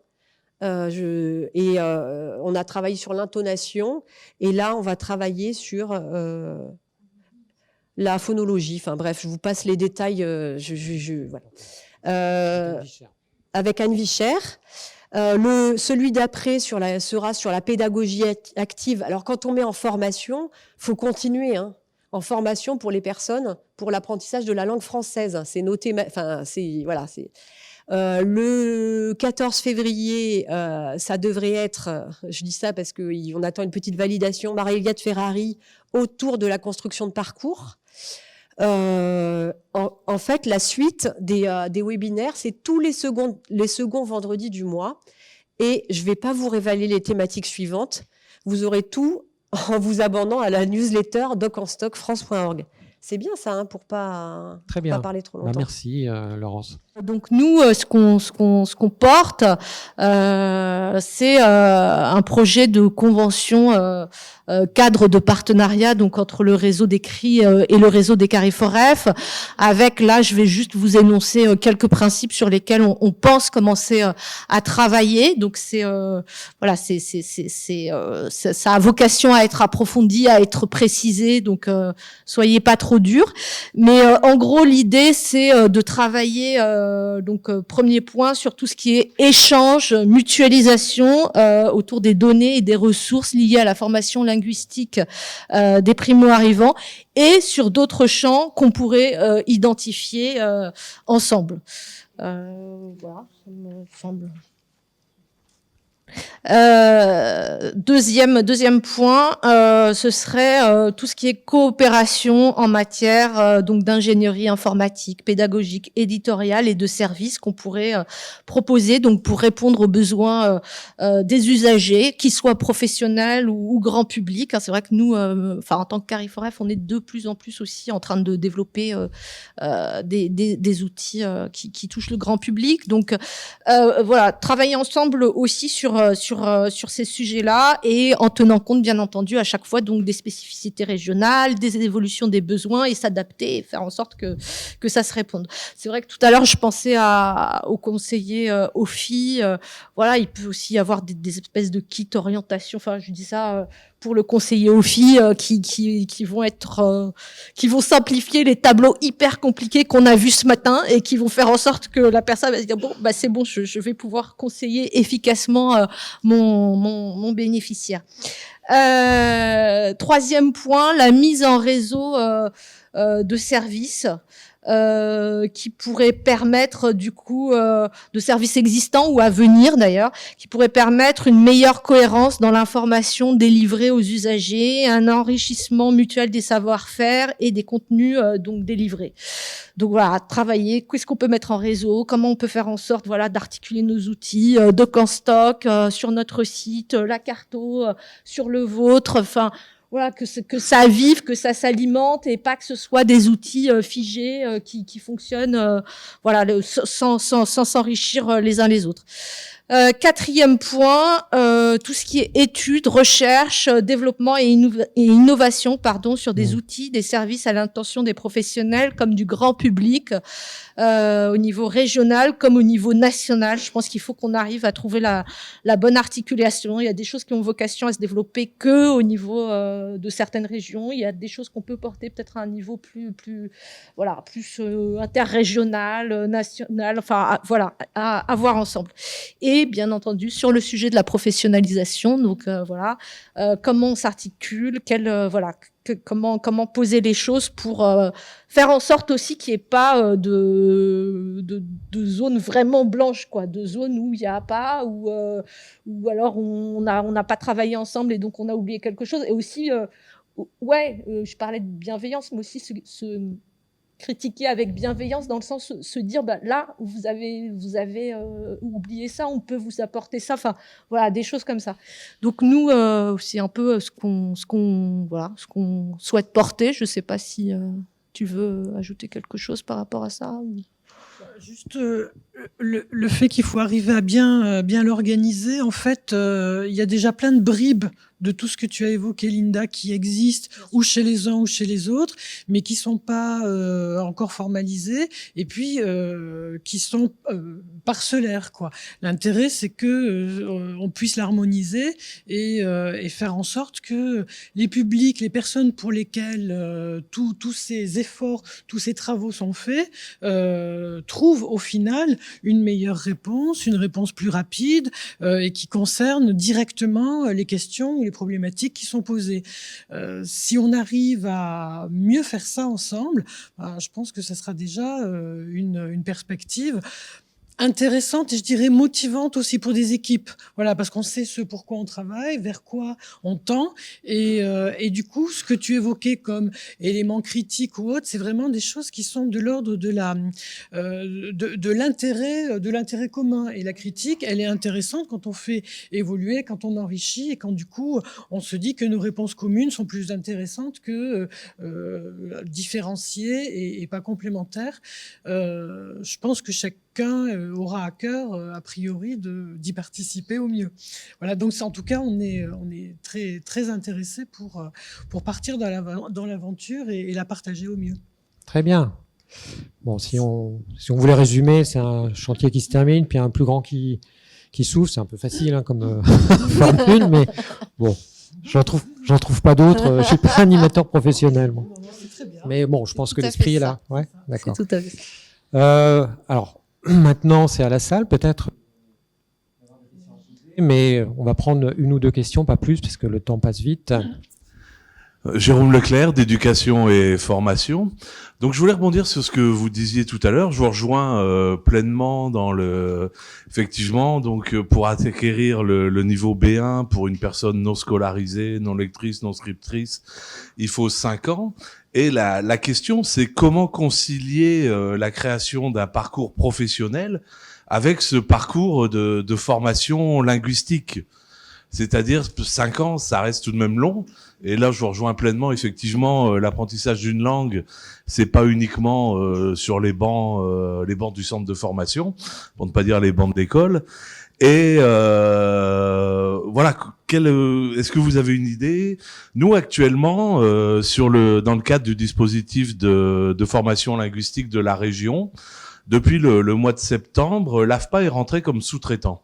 S6: on a travaillé sur l'intonation et là, on va travailler sur la phonologie. Enfin bref, je vous passe les détails. Voilà. Avec Anne Vicher. Celui d'après sera sur la pédagogie active. Alors quand on met en formation, faut continuer. Hein. En formation pour les personnes, pour l'apprentissage de la langue française. C'est noté, enfin, voilà, le 14 février, ça devrait être, je dis ça parce qu'on attend une petite validation, Marie-Eliade Ferrari, autour de la construction de parcours. En fait, la suite des webinaires, c'est tous les seconds vendredis du mois. Et je ne vais pas vous révéler les thématiques suivantes. Vous aurez tout en vous abonnant à la newsletter docenstockfrance.org. C'est bien ça, hein, pour pas parler trop longtemps.
S3: Merci, Laurence.
S5: Donc nous, ce qu'on porte, c'est un projet de convention cadre de partenariat donc entre le réseau des CRI et le réseau des Cariforef. Avec là, je vais juste vous énoncer quelques principes sur lesquels on pense commencer à travailler. Donc c'est voilà, ça a vocation à être approfondi, à être précisé. Donc soyez pas trop durs. Mais en gros, l'idée c'est de travailler premier point sur tout ce qui est échange, mutualisation autour des données et des ressources liées à la formation linguistique des primo-arrivants et sur d'autres champs qu'on pourrait identifier ensemble. Voilà, ça me semble. Deuxième point, ce serait tout ce qui est coopération en matière donc d'ingénierie informatique, pédagogique, éditoriale et de services qu'on pourrait proposer donc pour répondre aux besoins des usagers, qu'ils soient professionnels ou grand public. Hein, c'est vrai que nous, en tant que Cariforef, on est de plus en plus aussi en train de développer des outils qui touchent le grand public. Donc voilà, travailler ensemble aussi sur ces sujets-là et en tenant compte, bien entendu, à chaque fois donc des spécificités régionales, des évolutions des besoins et s'adapter et faire en sorte que ça se réponde. C'est vrai que tout à l'heure, je pensais au conseiller OFI. Voilà, il peut aussi y avoir des espèces de kits orientation. Enfin, je dis ça pour le conseiller OFI qui vont simplifier les tableaux hyper compliqués qu'on a vus ce matin et qui vont faire en sorte que la personne va se dire bon bah c'est bon, je vais pouvoir conseiller efficacement mon bénéficiaire. Troisième point, la mise en réseau de services.
S7: qui pourraient permettre du coup de services existants ou à venir d'ailleurs, qui pourraient permettre une meilleure cohérence dans l'information délivrée aux usagers, un enrichissement mutuel des savoir-faire et des contenus donc délivrés. Donc voilà, travailler, qu'est-ce qu'on peut mettre en réseau, comment on peut faire en sorte voilà d'articuler nos outils, doc en stock sur notre site, la carto sur le vôtre, enfin voilà que ça vive, que ça s'alimente et pas que ce soit des outils figés qui fonctionnent voilà sans s'enrichir les uns les autres. Quatrième point, tout ce qui est études, recherche, développement et innovation, sur des outils, des services à l'intention des professionnels comme du grand public, au niveau régional comme au niveau national. Je pense qu'il faut qu'on arrive à trouver la bonne articulation. Il y a des choses qui ont vocation à se développer que au niveau de certaines régions. Il y a des choses qu'on peut porter peut-être à un niveau plus interrégional, national. Enfin, voilà, à voir ensemble. Et bien entendu sur le sujet de la professionnalisation, donc comment on s'articule, comment poser les choses pour faire en sorte aussi qu'il n'y ait pas de zones vraiment blanches, de zones où il n'y a pas, ou alors on n'a pas travaillé ensemble et donc on a oublié quelque chose. Et aussi, je parlais de bienveillance, mais aussi critiquer avec bienveillance dans le sens se dire là vous avez oublié ça, on peut vous apporter ça, enfin voilà, des choses comme ça. Donc nous c'est un peu ce qu'on souhaite porter. Je sais pas si tu veux ajouter quelque chose par rapport à ça ou...
S1: Juste le fait qu'il faut arriver à bien l'organiser. En fait, il y a déjà plein de bribes de tout ce que tu as évoqué, Linda, qui existent ou chez les uns ou chez les autres, mais qui sont pas encore formalisées et puis qui sont parcellaires, quoi. L'intérêt, c'est que on puisse l'harmoniser et faire en sorte que les publics, les personnes pour lesquelles tous ces efforts, tous ces travaux sont faits, trouvent au final une meilleure réponse, une réponse plus rapide et qui concerne directement les questions ou les problématiques qui sont posées. Si on arrive à mieux faire ça ensemble, je pense que ça sera déjà une perspective intéressante et je dirais motivante aussi pour des équipes. Voilà, parce qu'on sait ce pourquoi on travaille, vers quoi on tend et du coup, ce que tu évoquais comme éléments critiques ou autres, c'est vraiment des choses qui sont de l'ordre de l'intérêt commun. Et la critique, elle est intéressante quand on fait évoluer, quand on enrichit et quand du coup, on se dit que nos réponses communes sont plus intéressantes que différenciées et pas complémentaires. Je pense que chacun aura à cœur, a priori, d'y participer au mieux. Voilà, donc en tout cas, on est très, très intéressés pour partir dans l'aventure et la partager au mieux.
S3: Très bien. Bon, si on voulait résumer, c'est un chantier qui se termine, puis un plus grand qui s'ouvre. C'est un peu facile comme formule, mais bon, j'en trouve pas d'autres. Je suis pas animateur professionnel, moi. Mais bon, je pense que l'esprit est là. Ouais, d'accord.
S7: C'est tout à fait.
S3: Alors, maintenant, c'est à la salle, peut-être. Mais on va prendre une ou deux questions, pas plus, parce que le temps passe vite.
S8: Jérôme Leclerc, d'éducation et formation. Donc, je voulais rebondir sur ce que vous disiez tout à l'heure. Je vous rejoins pleinement dans effectivement, donc pour acquérir le niveau B1 pour une personne non scolarisée, non lectrice, non scriptrice, il faut 5 ans. Et la question, c'est comment concilier la création d'un parcours professionnel avec ce parcours de formation linguistique. C'est-à-dire 5 ans, ça reste tout de même long. Et là, je vous rejoins pleinement. Effectivement, l'apprentissage d'une langue, c'est pas uniquement sur les bancs du centre de formation, pour ne pas dire les bancs d'école. Et voilà, est-ce que vous avez une idée? Nous, actuellement, dans le cadre du dispositif de formation linguistique de la région, depuis le mois de septembre, l'AFPA est rentré comme sous-traitant.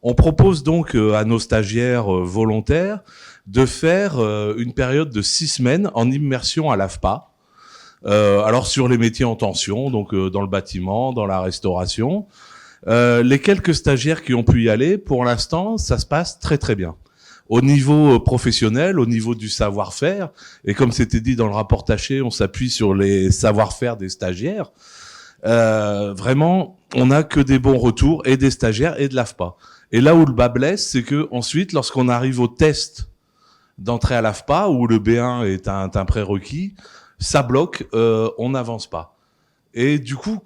S8: On propose donc à nos stagiaires volontaires de faire une période de 6 semaines en immersion à l'AFPA. Alors sur les métiers en tension, donc dans le bâtiment, dans la restauration. Les quelques stagiaires qui ont pu y aller, pour l'instant, ça se passe très très bien. au niveau professionnel, au niveau du savoir-faire. Et comme c'était dit dans le rapport Taché, on s'appuie sur les savoir-faire des stagiaires. Vraiment, on n'a que des bons retours et des stagiaires et de l'AFPA. Et là où le bas blesse, c'est que ensuite, lorsqu'on arrive au test d'entrée à l'AFPA, où le B1 est un prérequis, ça bloque, on n'avance pas. Et du coup,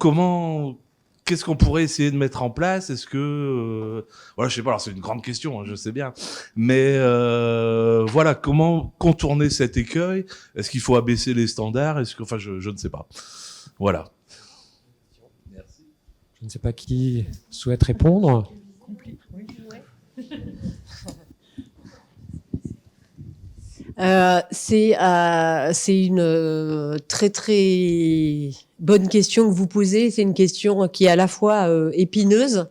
S8: qu'est-ce qu'on pourrait essayer de mettre en place? Est-ce que, voilà, je sais pas, alors c'est une grande question, hein, je sais bien, mais voilà, comment contourner cet écueil? Est-ce qu'il faut abaisser les standards? Enfin, je ne sais pas. Voilà.
S3: Merci. Je ne sais pas qui souhaite répondre.
S6: C'est une très très bonne question que vous posez. C'est une question qui est à la fois épineuse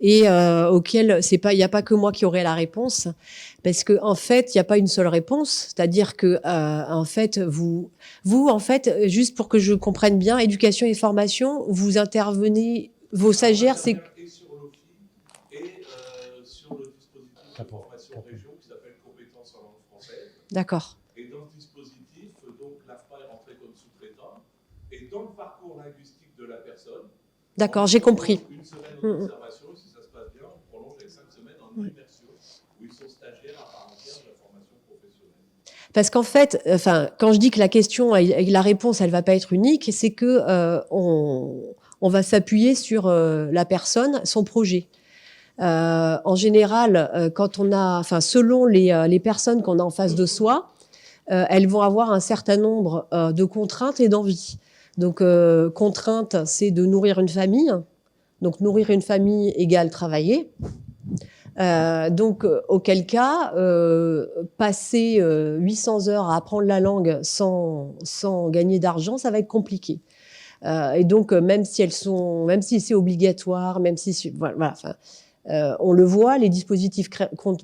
S6: et auquel il n'y a pas que moi qui aurai la réponse, parce que en fait il n'y a pas une seule réponse. C'est-à-dire que en fait vous en fait, juste pour que je comprenne bien, éducation et formation, vous intervenez, vos stagiaires, c'est d'accord.
S8: Et dans ce dispositif, donc l'AFPA est rentré comme sous-traitant. Et dans le parcours linguistique de la personne,
S6: d'accord, j'ai compris.
S8: Une semaine d'observation, si ça se passe bien, on prolonge avec 5 semaines en immersion, où ils sont stagiaires à part entière de la formation professionnelle.
S6: Parce qu'en fait, quand je dis que la question et la réponse, elle va pas être unique, c'est que on va s'appuyer sur la personne, son projet. En général, quand on a, selon les personnes qu'on a en face de soi, elles vont avoir un certain nombre de contraintes et d'envies. Donc, contrainte, c'est de nourrir une famille. Donc, nourrir une famille égale travailler. Donc, auquel cas, passer 800 heures à apprendre la langue sans gagner d'argent, ça va être compliqué. Et donc, même si c'est obligatoire, même si voilà. On le voit, les dispositifs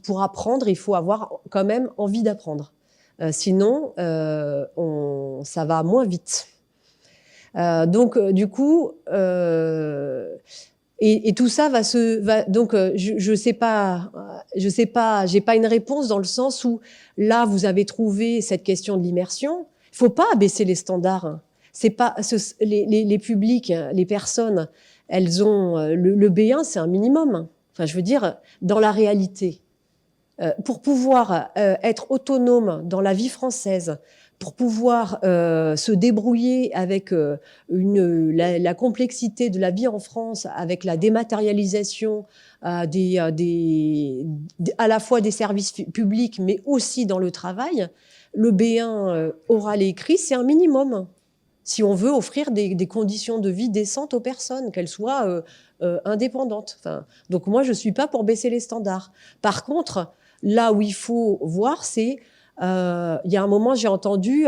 S6: pour apprendre, il faut avoir quand même envie d'apprendre. Sinon, ça va moins vite. Donc, du coup, et tout ça donc, je sais pas, j'ai pas une réponse dans le sens où là, vous avez trouvé cette question de l'immersion. Il faut pas abaisser les standards. C'est pas les publics, les personnes, elles ont le B1, c'est un minimum. Enfin, je veux dire, dans la réalité, pour pouvoir être autonome dans la vie française, pour pouvoir se débrouiller avec la complexité de la vie en France, avec la dématérialisation à la fois des services publics, mais aussi dans le travail, le B1 oral et écrit, c'est un minimum. Si on veut offrir des conditions de vie décentes aux personnes, qu'elles soient indépendantes. Donc moi, je ne suis pas pour baisser les standards. Par contre, là où il faut voir, c'est... il y a un moment, j'ai entendu,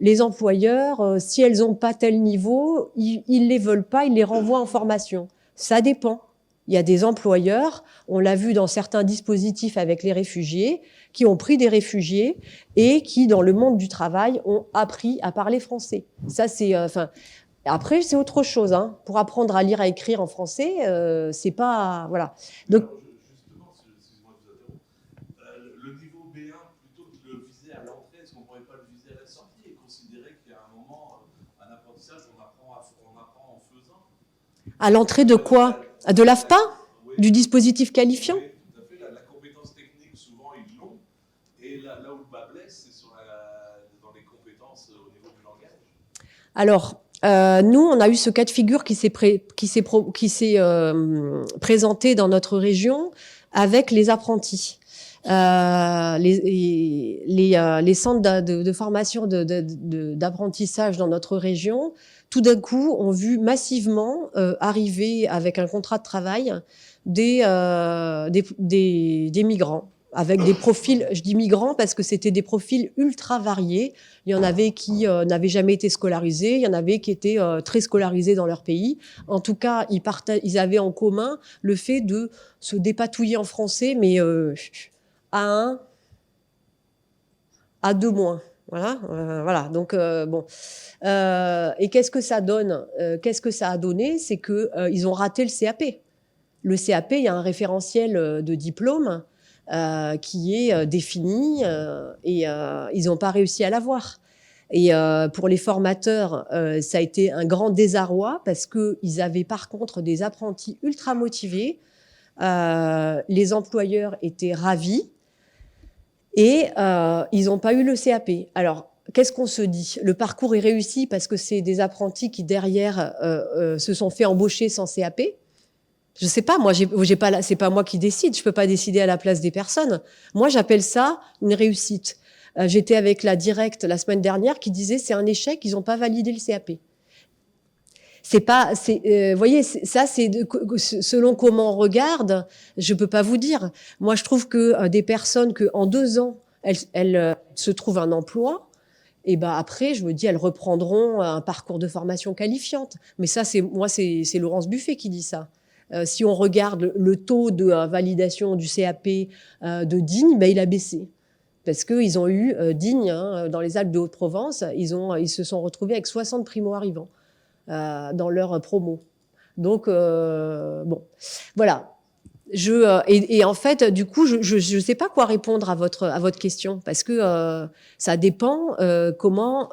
S6: les employeurs, si elles n'ont pas tel niveau, ils les veulent pas, ils les renvoient en formation. Ça dépend. Il y a des employeurs, on l'a vu dans certains dispositifs avec les réfugiés, qui ont pris des réfugiés et qui, dans le monde du travail, ont appris à parler français. Ça, c'est... après, c'est autre chose. Hein. Pour apprendre à lire, à écrire en français, c'est pas... Voilà. Donc,
S8: justement, excusez-moi de vous interrompre, le niveau B1, plutôt que de le viser à l'entrée, est-ce qu'on ne pourrait pas le viser à la sortie et considérer qu'il y a un moment, un apprentissage, on apprend en faisant?
S6: À l'entrée de quoi? De l'AFPA?
S8: Oui.
S6: Du dispositif qualifiant?
S8: Oui, tout à fait. La compétence technique, souvent, ils l'ont. Et là où le bas blesse, c'est dans les compétences au niveau du langage.
S6: Alors, nous, on a eu ce cas de figure qui s'est présenté dans notre région avec les apprentis. Les centres de formation d'apprentissage dans notre région, tout d'un coup, ont vu massivement arriver avec un contrat de travail des migrants, avec des profils, je dis migrants parce que c'était des profils ultra variés. Il y en avait qui n'avaient jamais été scolarisés, il y en avait qui étaient très scolarisés dans leur pays. En tout cas, ils avaient en commun le fait de se dépatouiller en français, mais à 2 moins. Voilà, voilà. Donc bon. Et qu'est-ce que ça donne? Qu'est-ce que ça a donné? C'est que ils ont raté le CAP. Le CAP, il y a un référentiel de diplôme qui est définie et ils n'ont pas réussi à l'avoir. Et pour les formateurs, ça a été un grand désarroi parce qu'ils avaient par contre des apprentis ultra motivés. Les employeurs étaient ravis et ils n'ont pas eu le CAP. Alors, qu'est-ce qu'on se dit? Le parcours est réussi parce que c'est des apprentis qui derrière se sont fait embaucher sans CAP. Je sais pas, moi, c'est pas moi qui décide. Je peux pas décider à la place des personnes. Moi, j'appelle ça une réussite. J'étais avec la directe la semaine dernière qui disait c'est un échec, ils n'ont pas validé le CAP. C'est pas, voyez, ça c'est selon comment on regarde. Je peux pas vous dire. Moi, je trouve que des personnes que en 2 ans elles se trouvent un emploi, et ben après, je me dis elles reprendront un parcours de formation qualifiante. Mais ça, c'est Laurence Buffet qui dit ça. Si on regarde le taux de validation du CAP de Digne, ben il a baissé. Parce qu'ils ont eu Digne, dans les Alpes de Haute-Provence, ils se sont retrouvés avec 60 primo-arrivants dans leur promo. Donc, bon, voilà. Et en fait, du coup, je sais pas quoi répondre à votre question, parce que ça dépend comment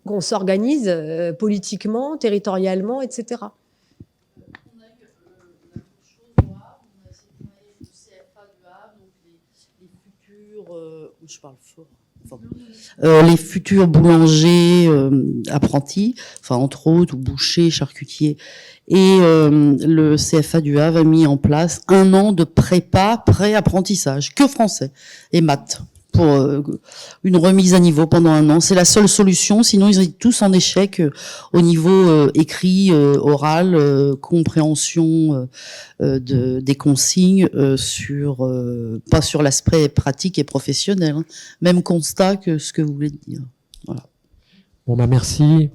S6: qu'on s'organise politiquement, territorialement, etc.
S9: Je parle fort. Les futurs boulangers apprentis, enfin entre autres, ou bouchers, charcutiers, et le CFA du Havre a mis en place 1 an de prépa, pré-apprentissage, que français et maths, pour une remise à niveau pendant 1 an. C'est la seule solution, sinon ils étaient tous en échec au niveau écrit, oral, compréhension des consignes, pas sur l'aspect pratique et professionnel. Même constat que ce que vous voulez dire. Voilà.
S3: Bon, merci.